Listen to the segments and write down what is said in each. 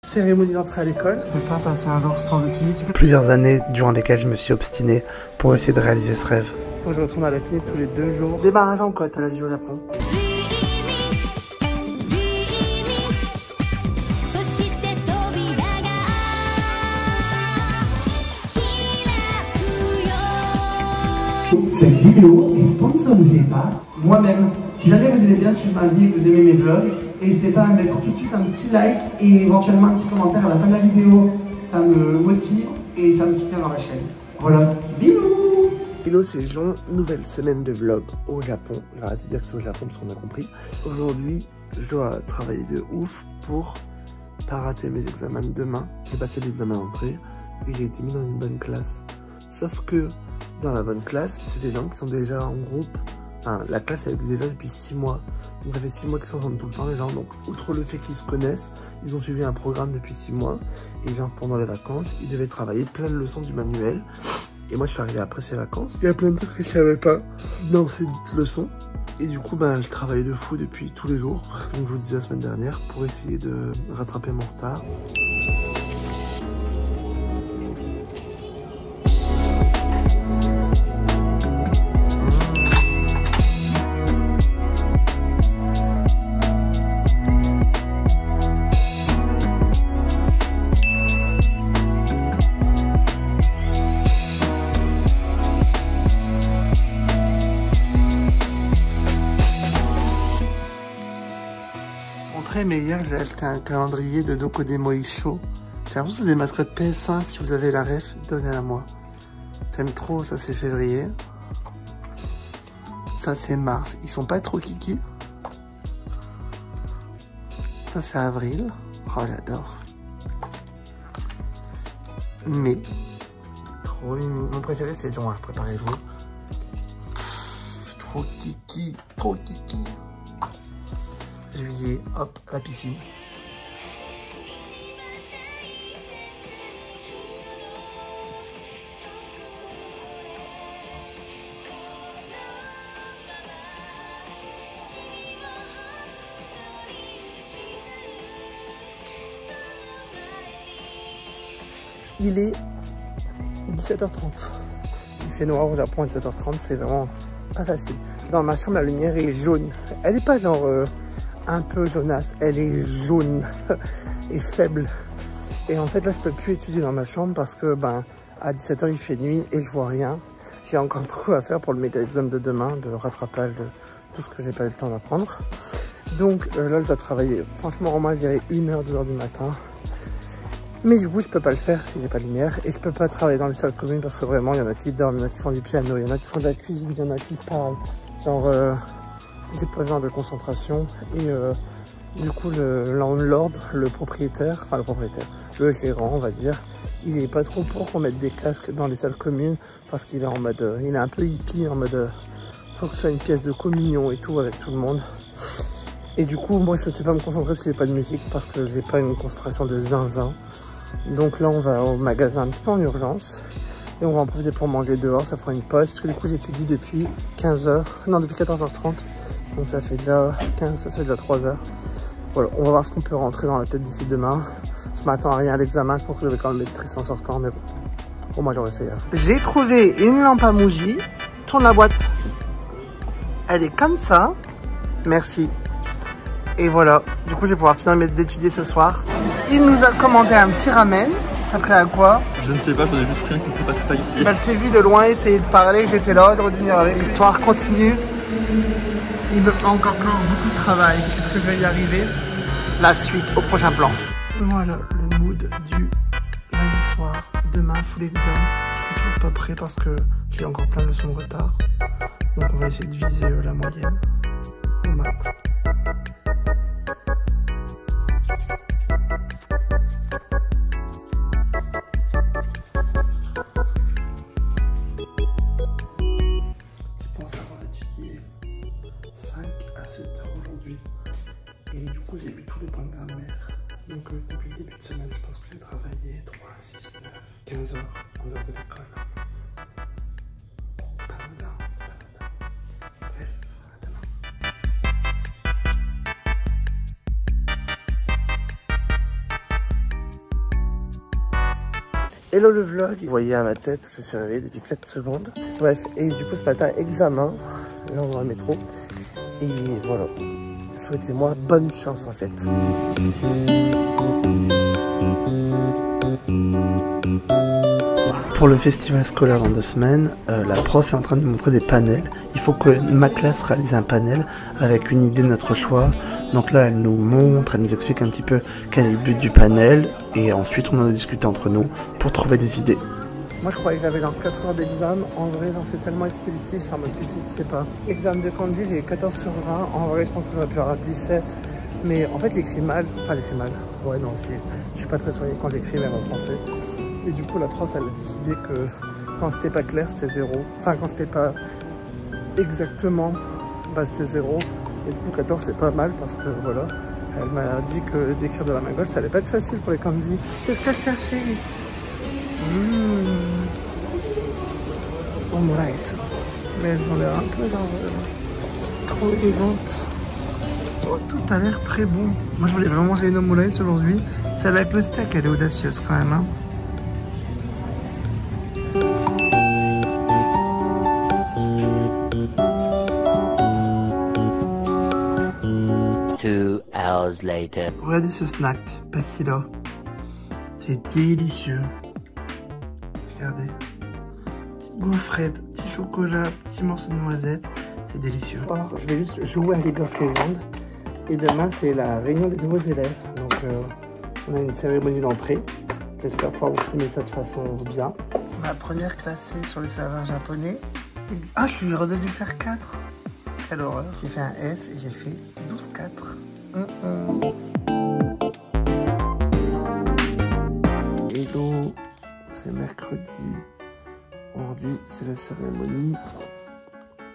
Cérémonie d'entrée à l'école. Je ne peux pas passer un jour sans étudier. Plusieurs années durant lesquelles je me suis obstiné pour essayer de réaliser ce rêve. Faut que je retourne à la clinique tous les 2 jours. Démarrage en côte à la vie au Japon. Cette vidéo est sponsorisée par moi-même. Si jamais vous aimez bien suivre ma vie et que vous aimez mes vlogs, n'hésitez pas à mettre tout de suite un petit like et éventuellement un petit commentaire à la fin de la vidéo. Ça me motive et ça me soutient dans la chaîne. Voilà, bisous. Hello, c'est Jean, nouvelle semaine de vlog au Japon. Je vais arrêter de dire que c'est au Japon parce qu'on a compris. Aujourd'hui, je dois travailler de ouf pour pas rater mes examens de demain. J'ai passé l'examen d'entrée et j'ai été mis dans une bonne classe. Sauf que dans la bonne classe, c'est des gens qui sont déjà en groupe. Enfin, la classe elle existe déjà depuis 6 mois. Donc ça fait 6 mois qu'ils sont ensemble tout le temps les gens. Donc outre le fait qu'ils se connaissent, ils ont suivi un programme depuis 6 mois. Et genre pendant les vacances, ils devaient travailler plein de leçons du manuel. Et moi je suis arrivé après ces vacances. Il y a plein de trucs que je savais pas dans ces leçons. Et du coup ben, je travaillais de fou depuis tous les jours, comme je vous le disais la semaine dernière, pour essayer de rattraper mon retard. Mais hier j'ai acheté un calendrier de Dokodemo Isho. J'ai l'impression que c'est des mascottes PS1. Si vous avez la ref, donnez-la moi. J'aime trop, ça c'est février. Ça c'est mars. Ils sont pas trop kiki. Ça c'est avril. Oh j'adore. Mais trop mimi. Mon préféré c'est juin, préparez-vous. Trop kiki, trop kiki. Juillet, hop, la piscine. Il est 17h30. Il fait noir au Japon à 17h30, c'est vraiment pas facile. Dans ma chambre, la lumière est jaune. Elle est pas genre un peu jaunasse, elle est jaune et faible. Et en fait là je peux plus étudier dans ma chambre parce que ben à 17h il fait nuit et je vois rien. J'ai encore beaucoup à faire pour le méga examen de demain, de rattrapage de tout ce que j'ai pas eu le temps d'apprendre. Donc là je dois travailler franchement au moins je dirais 1h, 2h du matin. Mais du coup je peux pas le faire si j'ai pas de lumière. Et je peux pas travailler dans les salles communes parce que vraiment il y en a qui dorment, il y en a qui font du piano, il y en a qui font de la cuisine, il y en a qui parlent. Genre j'ai pas besoin de concentration et du coup le landlord, le propriétaire, le gérant on va dire, il est pas trop pour qu'on mette des casques dans les salles communes parce qu'il est en mode, il est un peu hippie en mode, faut que ce soit une pièce de communion et tout avec tout le monde. Et du coup moi je sais pas me concentrer s'il n'y a pas de musique parce que j'ai pas une concentration de zinzin. Donc là on va au magasin un petit peu en urgence. Et on va en profiter pour manger dehors, ça fera une pause parce que du coup j'étudie depuis 15h, non depuis 14h30. Donc ça fait déjà 15, ça fait déjà 3h. Voilà, on va voir ce qu'on peut rentrer dans la tête d'ici demain. Je m'attends à rien à l'examen, je pense que je vais quand même être triste en sortant, mais bon. Pour moi j'aurais essayé à fond. J'ai trouvé une lampe à bougie. Tourne la boîte. Elle est comme ça. Merci. Et voilà, du coup je vais pouvoir finir d'étudier ce soir. Il nous a commandé un petit ramen. T'as pris à quoi? Je ne sais pas, j'en ai juste pris un qui ne passe pas ici. Bah, je t'ai vu de loin essayer de parler, j'étais là, de revenir avec. L'histoire continue. Il me fait encore beaucoup de travail. Est-ce que je vais y arriver? La suite au prochain plan. Voilà le mood du lundi soir. Demain, full exam. Je suis toujours pas prêt parce que j'ai encore plein de leçons de retard. Donc on va essayer de viser la moyenne au max. Et du coup j'ai vu tous les points de grammaire. Donc depuis le début de semaine, je pense que j'ai travaillé 3, 6, 9, 15 heures en dehors de l'école. C'est pas anodin, c'est pas anodin. Bref, à demain. Hello le vlog. Vous voyez à ma tête, je suis réveillé depuis 4 secondes. Bref, et du coup ce matin, examen. Là on va dans le métro. Et voilà. Souhaitez-moi bonne chance en fait. Pour le festival scolaire dans 2 semaines, la prof est en train de nous montrer des panels. Il faut que ma classe réalise un panel avec une idée de notre choix. Donc là, elle nous montre, elle nous explique un petit peu quel est le but du panel. Et ensuite, on en a discuté entre nous pour trouver des idées. Moi, je croyais que j'avais genre 4 heures d'examen. En vrai, c'est tellement expéditif, ça m'a tué, je sais pas. Examen de conduite, j'ai 14 sur 20. En vrai, je pense que j'aurais pu avoir 17. Mais en fait, j'écris mal. Enfin, j'écris mal. Ouais, non, je suis pas très soigné quand j'écris, même en français. Et du coup, la prof, elle a décidé que quand c'était pas clair, c'était 0. Enfin, quand c'était pas exactement, bah, c'était 0. Et du coup, 14, c'est pas mal parce que voilà, elle m'a dit que d'écrire de la main gauche, ça allait pas être facile pour les candidats. C'est ce que je cherchais. Omelette. Mais elles ont l'air un peu genre trop élégantes. Oh, tout a l'air très bon. Moi, je voulais vraiment manger une omelette aujourd'hui. Celle avec le steak, elle est audacieuse quand même. Hein. Later. Regardez ce snack, Pasilla. C'est délicieux. Regardez. Petite gaufrette, petit chocolat, petit morceau de noisette. C'est délicieux. Alors, je vais juste jouer à League of Legends. Et demain, c'est la réunion des nouveaux élèves. Donc, on a une cérémonie d'entrée. J'espère pouvoir vous filmer ça de façon bien. Ma première classée sur les serveurs japonais. Ah, je lui ai redonné faire 4. Quelle horreur. J'ai fait un S et j'ai fait 12-4. Hello, c'est mercredi. Aujourd'hui, c'est la cérémonie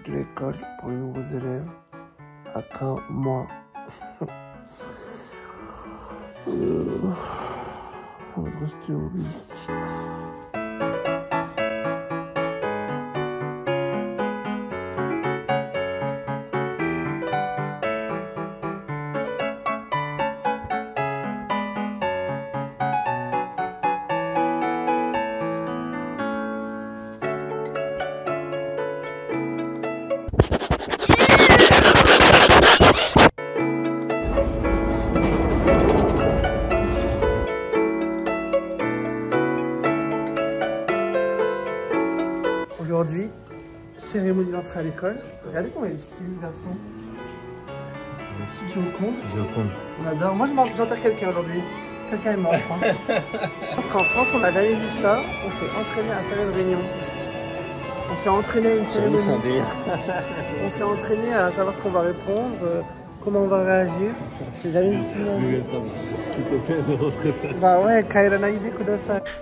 de l'école pour les nouveaux élèves. À quand moi on va rester au lit. Aujourd'hui, cérémonie d'entrée à l'école. Regardez comment il est stylé ce garçon. Un petit Joconde. On adore. Moi j'enterre quelqu'un aujourd'hui. Quelqu'un est mort, je pense. Parce qu'en France, on n'a jamais vu ça. On s'est entraîné à faire une réunion. On s'est entraîné à une cérémonie. On s'est entraîné à savoir ce qu'on va répondre, comment on va réagir. J'ai jamais vu ça. Bah ouais,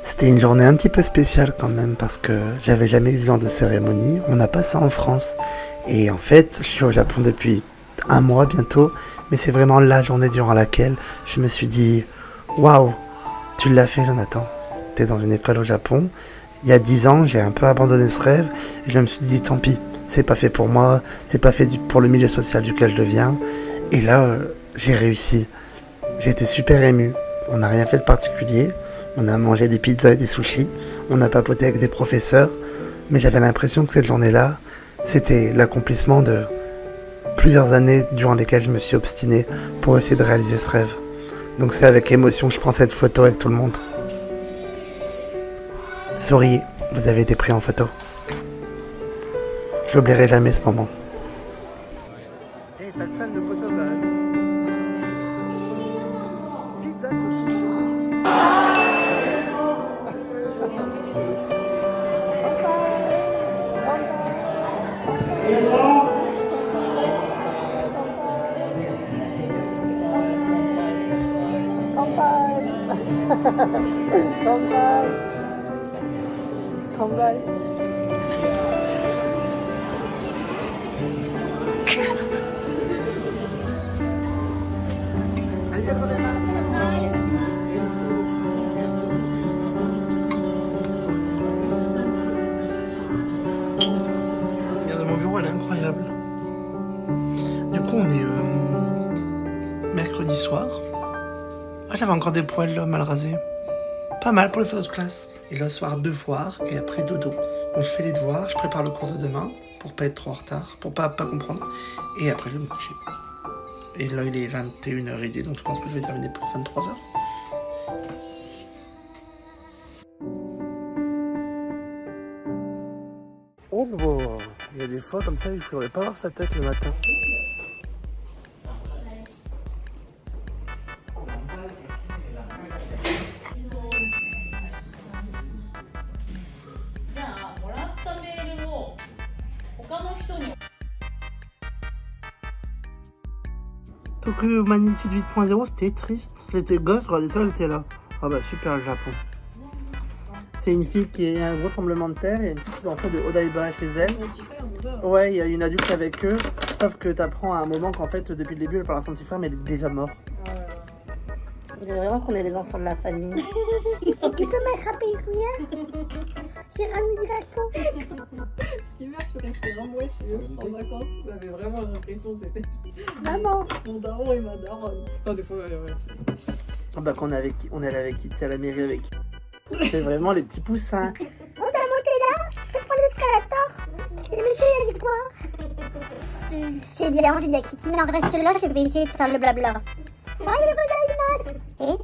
c'était une journée un petit peu spéciale quand même parce que j'avais jamais eu ce genre de cérémonie. On n'a pas ça en France. Et en fait, je suis au Japon depuis 1 mois bientôt. Mais c'est vraiment la journée durant laquelle je me suis dit waouh, tu l'as fait Jonathan. T'es dans une école au Japon. Il y a 10 ans, j'ai un peu abandonné ce rêve. Et je me suis dit tant pis, c'est pas fait pour moi. C'est pas fait pour le milieu social duquel je viens. Et là, j'ai réussi. J'ai été super ému. On n'a rien fait de particulier. On a mangé des pizzas et des sushis. On a papoté avec des professeurs. Mais j'avais l'impression que cette journée-là, c'était l'accomplissement de plusieurs années durant lesquelles je me suis obstiné pour essayer de réaliser ce rêve. Donc c'est avec émotion que je prends cette photo avec tout le monde. Souriez, vous avez été pris en photo. Je n'oublierai jamais ce moment. Hey, t'as le fan de photo quand même. Pizza Regarde, mon bureau, elle est incroyable. Du coup, on est mercredi soir. Ah, j'avais encore des poils là, mal rasés. pas mal pour les fausses classes. Et le soir, devoirs et après dodo. Donc je fais les devoirs, je prépare le cours de demain pour pas être trop en retard, pour pas comprendre. Et après je vais me coucher. Et là il est 21h30, donc je pense que je vais terminer pour 23h. Oh bon, il y a des fois comme ça, il faudrait pas avoir sa tête le matin. Tokyo magnitude 8.0, c'était triste. J'étais gosse, regardez ça, j'étais là. Ah bah super le Japon. C'est une fille qui a un gros tremblement de terre, il y a une fille qui est en fait de Odaiba chez elle. Ouais, il y a une adulte avec eux, sauf que t'apprends à un moment qu'en fait depuis le début elle parle à son petit frère mais il est déjà mort. On dirait vraiment qu'on est les enfants de la famille. Tu peux m'attraper, Kuya? J'ai ramené du gâteau. Cet hiver, je suis restée un mois chez eux en vacances. J'avais vraiment l'impression que c'était Maman. mon daron et ma daronne. Enfin, des fois, ouais, c'est... Ah bah qu'on on est allé avec Kitty à la mairie avec. C'est vraiment les petits poussins. On t'a monté là? Je peux prendre l'escalator? Et le monsieur, il a dit quoi? J'ai dit à Kitty, non, reste là, je vais essayer de faire le blabla. Oh, il est beau, il est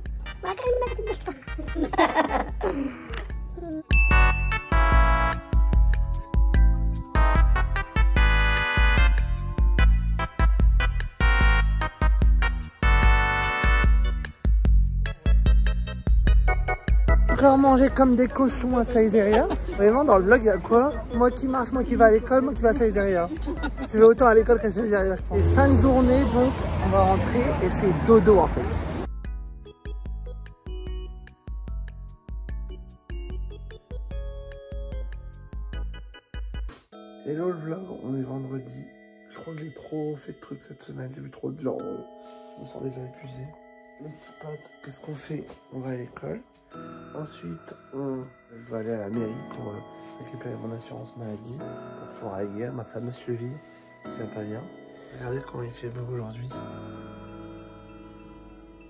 Encore manger comme des cochons à Saizeriya. Vraiment dans le vlog il y a quoi? Moi qui marche, moi qui va à l'école, moi qui va à Saizeriya. Je vais autant à l'école qu'à Saizeriya je pense. Et fin de journée donc on va rentrer et c'est dodo en fait. Hello le vlog, on est vendredi. Je crois que j'ai trop fait de trucs cette semaine, j'ai vu trop de gens. Je me sens déjà épuisé. Mes petits potes, qu'est-ce qu'on fait? On va à l'école. Ensuite, on va aller à la mairie pour récupérer mon assurance maladie, pour pouvoir aller guérir ma fameuse cheville qui va pas bien. Regardez comment il fait beau aujourd'hui.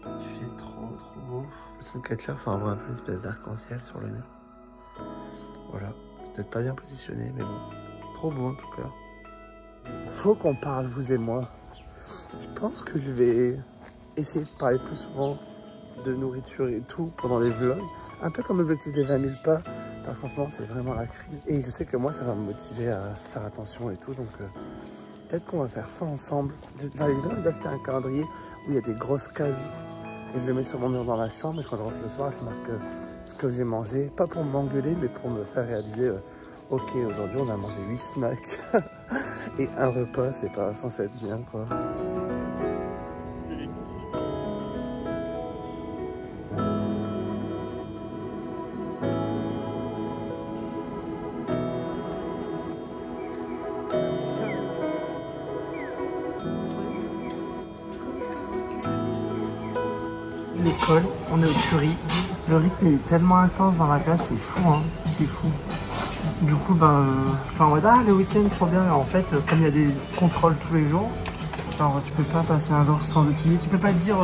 Il fait trop beau. Le 5 heures, ça envoie un peu une espèce d'arc-en-ciel sur le mur. Voilà, peut-être pas bien positionné, mais bon. Trop beau en tout cas. Faut qu'on parle, vous et moi. Je pense que je vais essayer de parler plus souvent de nourriture et tout pendant les vlogs. Un peu comme l'objectif des 20 000 pas. Parce qu'en ce moment, c'est vraiment la crise. Et je sais que moi, ça va me motiver à faire attention et tout. Donc, peut-être qu'on va faire ça ensemble. Dans les vlogs, d'acheter un calendrier où il y a des grosses cases. Et je le mets sur mon mur dans la chambre. Et quand je rentre le soir, je marque ce que j'ai mangé. Pas pour m'engueuler, mais pour me faire réaliser... ok, aujourd'hui on a mangé 8 snacks et un repas, c'est pas censé être bien quoi. L'école, on est au Curie. Le rythme est tellement intense dans la classe, c'est fou hein, c'est fou. Du coup, je suis en mode ah le week-end trop bien, mais en fait, comme il y a des contrôles tous les jours, genre tu peux pas passer un jour sans étudier, tu peux pas te dire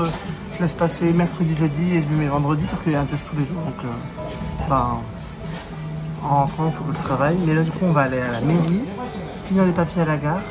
je laisse passer mercredi, jeudi et je me mets vendredi parce qu'il y a un test tous les jours. Donc, en rentrant, il faut que je travaille. Mais là, du coup, on va aller à la mairie, finir les papiers à la gare.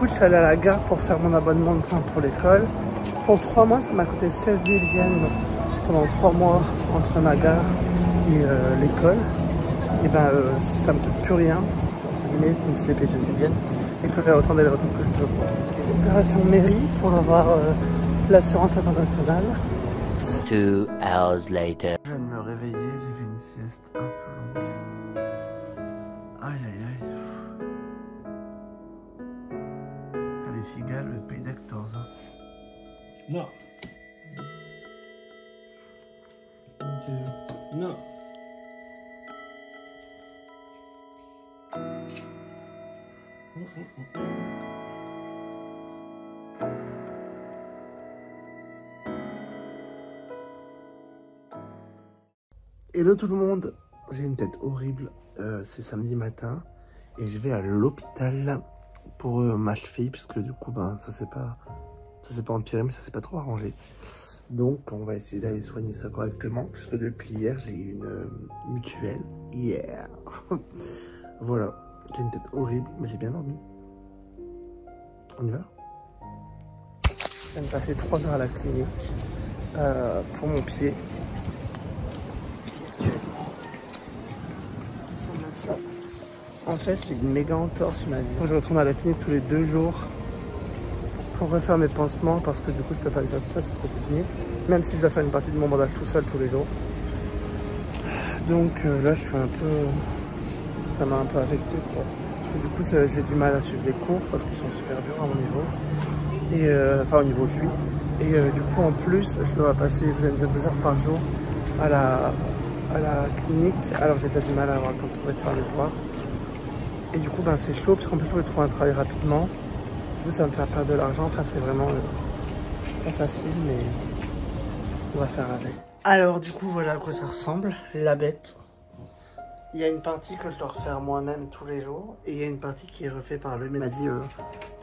Je suis allé à la gare pour faire mon abonnement de train pour l'école. Pour 3 mois, ça m'a coûté 16 000 yens pendant 3 mois entre ma gare et l'école. Et ça me coûte plus rien, entre guillemets, même si j'ai payé 16 000 yens. Et je peux faire autant d'allers-retours que je veux. Opération mairie pour avoir l'assurance internationale. 2 hours later. Je viens de me réveiller, j'ai fait une sieste un peu longue. Aïe aïe aïe. Les cigales, le pays d'acteurs. Hein. Non. Non. Hello tout le monde, j'ai une tête horrible, c'est samedi matin et je vais à l'hôpital pour ma cheville puisque du coup ben, ça s'est pas empiré mais ça s'est pas trop arrangé. Donc on va essayer d'aller soigner ça correctement puisque depuis hier j'ai eu une mutuelle, hier. Voilà, j'ai une tête horrible mais j'ai bien dormi. On y va? Je viens de passer 3 heures à la clinique pour mon pied. En fait, j'ai une méga entorse sur ma vie. Je retourne à la clinique tous les 2 jours pour refaire mes pansements parce que du coup, je peux pas le faire tout seul, c'est trop technique. Même si je dois faire une partie de mon bandage tout seul tous les jours. Donc là, je suis un peu... Ça m'a un peu affecté, quoi. Du coup, j'ai du mal à suivre les cours parce qu'ils sont super durs à mon niveau. Et enfin, au niveau lui. Et du coup, en plus, je dois passer, vous allez me dire, 2 heures par jour à la clinique. Alors, j'ai déjà du mal à avoir le temps de faire les devoirs. Et du coup, ben, c'est chaud parce qu'en plus, je vais trouver un travail rapidement. Du coup, ça va me faire perdre de l'argent. Enfin, c'est vraiment pas facile, mais on va faire avec. Alors, du coup, voilà à quoi ça ressemble, la bête. Il y a une partie que je dois refaire moi-même tous les jours. Et il y a une partie qui est refaite par lui. Il m'a dit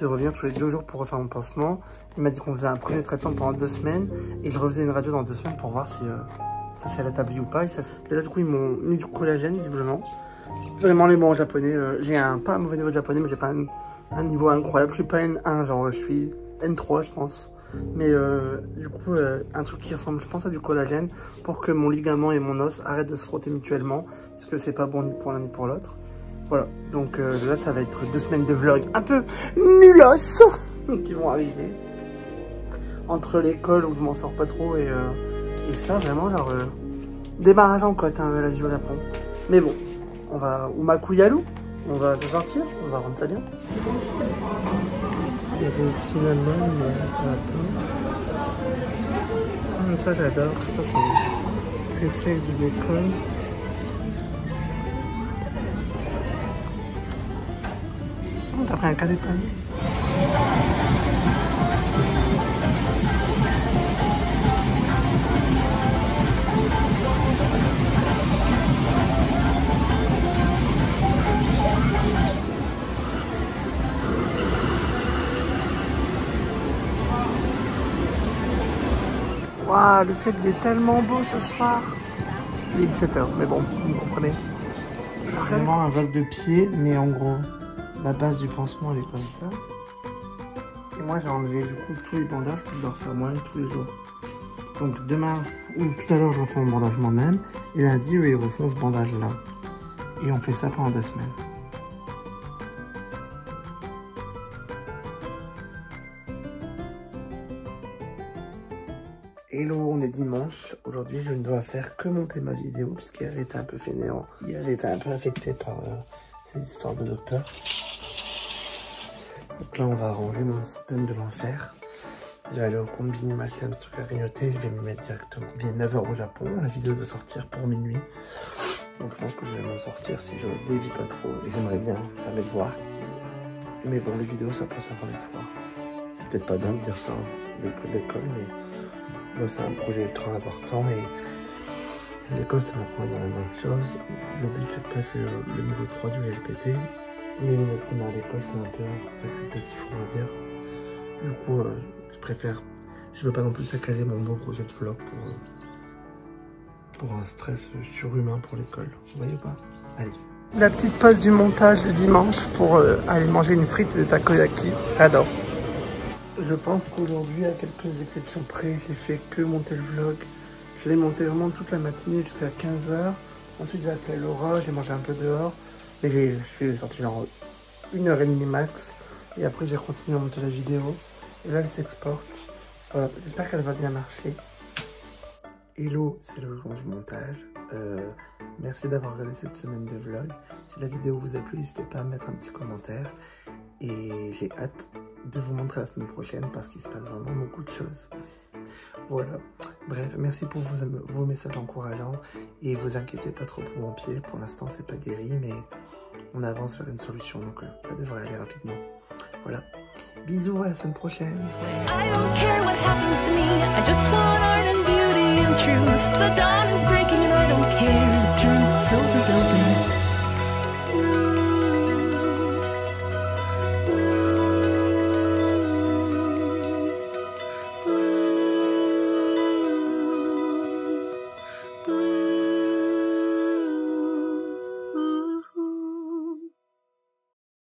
de revenir tous les 2 jours pour refaire mon pansement. Il m'a dit qu'on faisait un premier traitement pendant 2 semaines. Et je refaisais une radio dans 2 semaines pour voir si ça s'est rétabli ou pas. Et là, du coup, ils m'ont mis du collagène, visiblement. Vraiment les mots en japonais, j'ai pas un mauvais niveau de japonais mais j'ai pas un niveau incroyable, je suis pas N1, genre je suis N3 je pense. Mais du coup un truc qui ressemble je pense à du collagène pour que mon ligament et mon os arrêtent de se frotter mutuellement parce que c'est pas bon ni pour l'un ni pour l'autre. Voilà, donc là ça va être 2 semaines de vlog un peu nulos qui vont arriver. Entre l'école où je m'en sors pas trop et ça vraiment genre démarrage en côte hein, la vie au Japon. Mais bon. On va, ou Makuyalou, on va se sortir, on va rendre ça bien. Il y a des cinnamon, mais ça va pas. Ça j'adore, ça c'est très safe du bacon. Oh, t'as pris un cadeau de panier. Waouh, le ciel il est tellement beau ce soir. Il est 17 h, mais bon, vous comprenez. Vraiment un vlog de pied, mais en gros, la base du pansement elle est comme ça. Et moi j'ai enlevé du coup tous les bandages que je dois refaire moi-même tous les jours. Donc demain, ou tout à l'heure je refais mon bandage moi-même. Et lundi, eux ils refont ce bandage là. Et on fait ça pendant 2 semaines. Hello, on est dimanche. Aujourd'hui, je ne dois faire que monter ma vidéo puisqu'hier j'étais un peu fainéant. Hier, j'étais un peu affecté par ces histoires de docteur. Donc là, on va ranger mon système de l'enfer. Je vais aller au combini, m'acheter un petit truc à grignoter. Je vais me mettre directement. Il est 9 h au Japon. La vidéo doit sortir pour minuit. Donc je pense que je vais m'en sortir si je dévie pas trop. Et j'aimerais bien faire mes devoirs. Mais bon, les vidéos, ça passe avant les devoirs. C'est peut-être pas bien de dire ça depuis l'école, mais... Moi, c'est un projet ultra important et l'école, ça m'apprend énormément de choses. Le but, c'est de passer le niveau 3 du LPT. Mais on est à l'école, c'est un peu facultatif, on va dire. Du coup, je préfère... Je veux pas non plus saccager mon beau projet de vlog pour un stress surhumain pour l'école. Vous voyez pas? Allez. La petite pause du montage du dimanche pour aller manger une frite de takoyaki. J'adore. Je pense qu'aujourd'hui, à quelques exceptions près, j'ai fait que monter le vlog. Je l'ai monté vraiment toute la matinée jusqu'à 15 h. Ensuite, j'ai appelé Laura, j'ai mangé un peu dehors. Mais je suis sorti genre 1h30 max. Et après, j'ai continué à monter la vidéo. Et là, elle s'exporte. Voilà, j'espère qu'elle va bien marcher. Hello, c'est le jour du montage. Merci d'avoir regardé cette semaine de vlog. Si la vidéo vous a plu, n'hésitez pas à mettre un petit commentaire. Et j'ai hâte de vous montrer la semaine prochaine parce qu'il se passe vraiment beaucoup de choses. Voilà. Bref, merci pour vos messages encourageants et vous inquiétez pas trop pour mon pied. Pour l'instant, c'est pas guéri, mais on avance vers une solution, donc ça devrait aller rapidement. Voilà. Bisous, à la semaine prochaine.